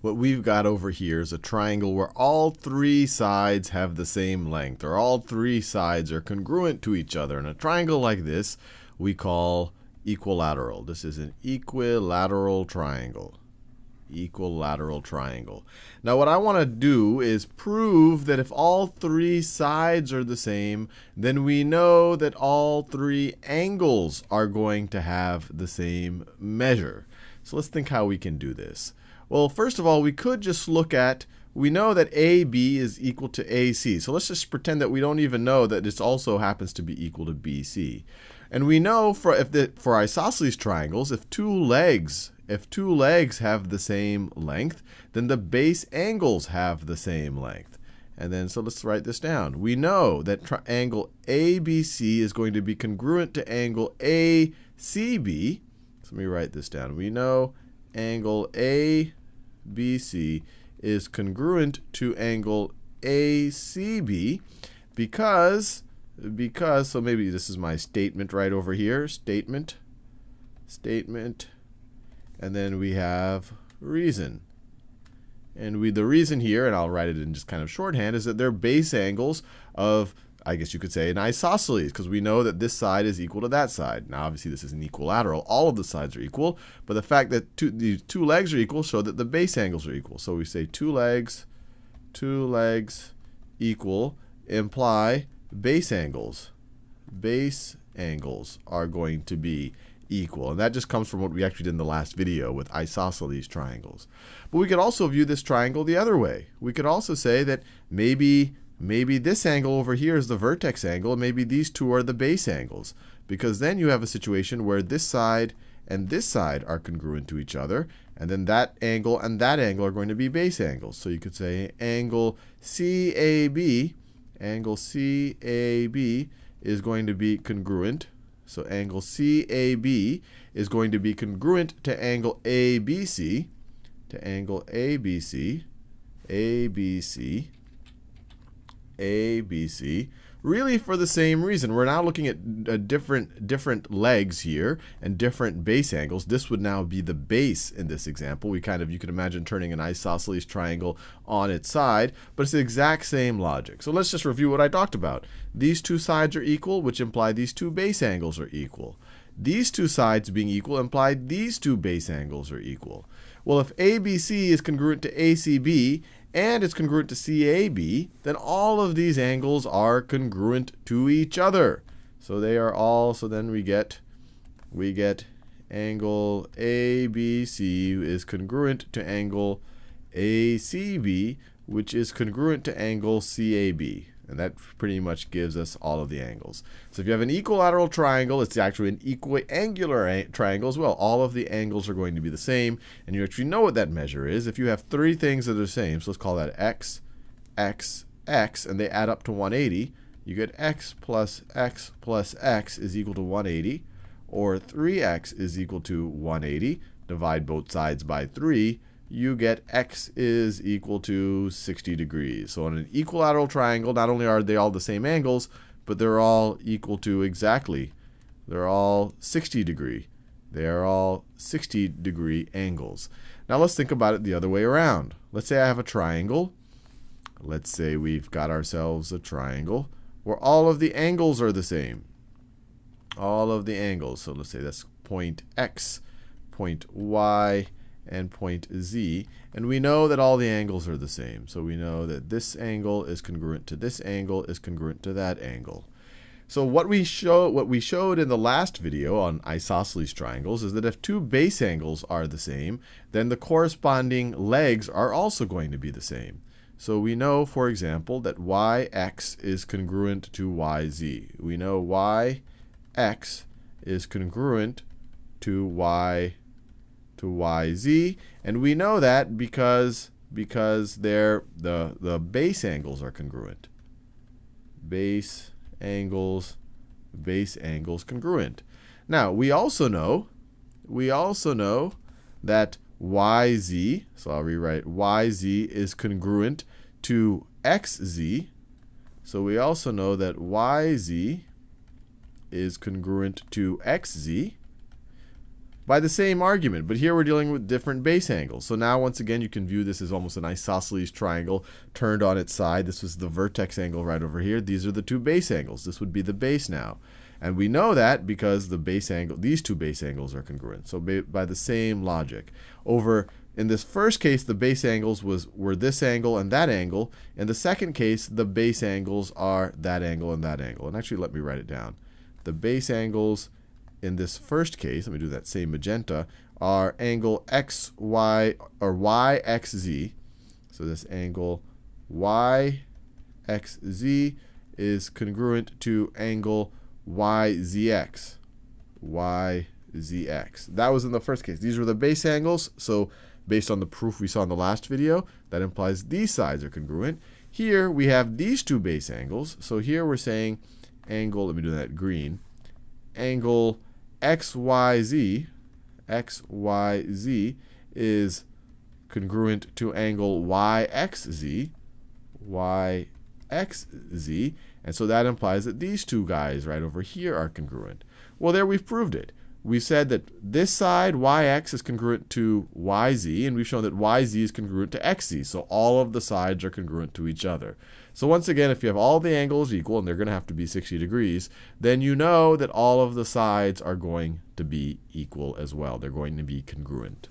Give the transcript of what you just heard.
What we've got over here is a triangle where all three sides have the same length, or all three sides are congruent to each other. And a triangle like this we call equilateral. This is an equilateral triangle. Equilateral triangle. Now what I want to do is prove that if all three sides are the same, then we know that all three angles are going to have the same measure. So let's think how we can do this. Well, first of all, we could just look at, we know that AB is equal to AC. So let's just pretend that we don't even know that this also happens to be equal to BC. And we know for isosceles triangles, if two legs have the same length, then the base angles have the same length. And then, so let's write this down. We know that angle ABC is going to be congruent to angle ACB. So let me write this down. We know angle ABC is congruent to angle ACB because, so maybe this is my statement right over here, statement, and then we have reason. And the reason here, and I'll write it in just kind of shorthand, is that they're base angles of, I guess you could say, an isosceles, because we know that this side is equal to that side. Now, obviously, this is an equilateral. All of the sides are equal, but the fact that these two legs are equal show that the base angles are equal. So we say two legs equal imply base angles. Base angles are going to be equal. And that just comes from what we actually did in the last video with isosceles triangles. But we could also view this triangle the other way. We could also say that maybe this angle over here is the vertex angle, and maybe these two are the base angles. Because then you have a situation where this side and this side are congruent to each other, and then that angle and that angle are going to be base angles. So you could say angle CAB is going to be congruent. So angle CAB is going to be congruent to angle ABC, ABC, really for the same reason. We're now looking at different legs here and different base angles. This would now be the base in this example. You can imagine turning an isosceles triangle on its side, but it's the exact same logic. So let's just review what I talked about. These two sides are equal, which imply these two base angles are equal. These two sides being equal imply these two base angles are equal. Well, if ABC is congruent to ACB and it's congruent to CAB, then all of these angles are congruent to each other. So they are all, so then we get angle ABC is congruent to angle ACB, which is congruent to angle CAB. And that pretty much gives us all of the angles. So if you have an equilateral triangle, it's actually an equiangular triangle as well. All of the angles are going to be the same. And you actually know what that measure is. If you have three things that are the same, so let's call that x, x, x, and they add up to 180, you get x plus x plus x is equal to 180. Or 3x is equal to 180. Divide both sides by 3. You get x is equal to 60 degrees. So in an equilateral triangle, not only are they all the same angles, but they're all equal to exactly, they're all 60 degree. They are all 60 degree angles. Now let's think about it the other way around. Let's say I have a triangle. Let's say we've got ourselves a triangle where all of the angles are the same. All of the angles. So let's say that's point X, point Y, and point Z, and we know that all the angles are the same. So we know that this angle is congruent to this angle is congruent to that angle. So what we showed in the last video on isosceles triangles is that if two base angles are the same, then the corresponding legs are also going to be the same. So we know, for example, that yx is congruent to yz. We know yx is congruent to yz, and we know that because the base angles are congruent. Base angles congruent. Now we also know that yz, so I'll rewrite yz is congruent to xz. So we also know that yz is congruent to xz. by the same argument, but here we're dealing with different base angles. So now once again you can view this as almost an isosceles triangle turned on its side. This was the vertex angle right over here. These are the two base angles. This would be the base now. And we know that because the base angle, these two base angles are congruent. So by the same logic. In this first case, the base angles were this angle and that angle. In the second case, the base angles are that angle and that angle. And actually, let me write it down. The base angles in this first case, let me do that same magenta, are angle x, y, or y, x, z. So this angle y, x, z is congruent to angle y, zx. Y, zx. That was in the first case. These were the base angles. So based on the proof we saw in the last video, that implies these sides are congruent. Here we have these two base angles. So here we're saying angle, let me do that green, angle xyz, xyz is congruent to angle yxz, yxz. And so that implies that these two guys right over here are congruent. Well, there we've proved it. We've said that this side, yx, is congruent to yz, and we've shown that yz is congruent to xz. So all of the sides are congruent to each other. So once again, if you have all the angles equal, and they're going to have to be 60 degrees, then you know that all of the sides are going to be equal as well. They're going to be congruent.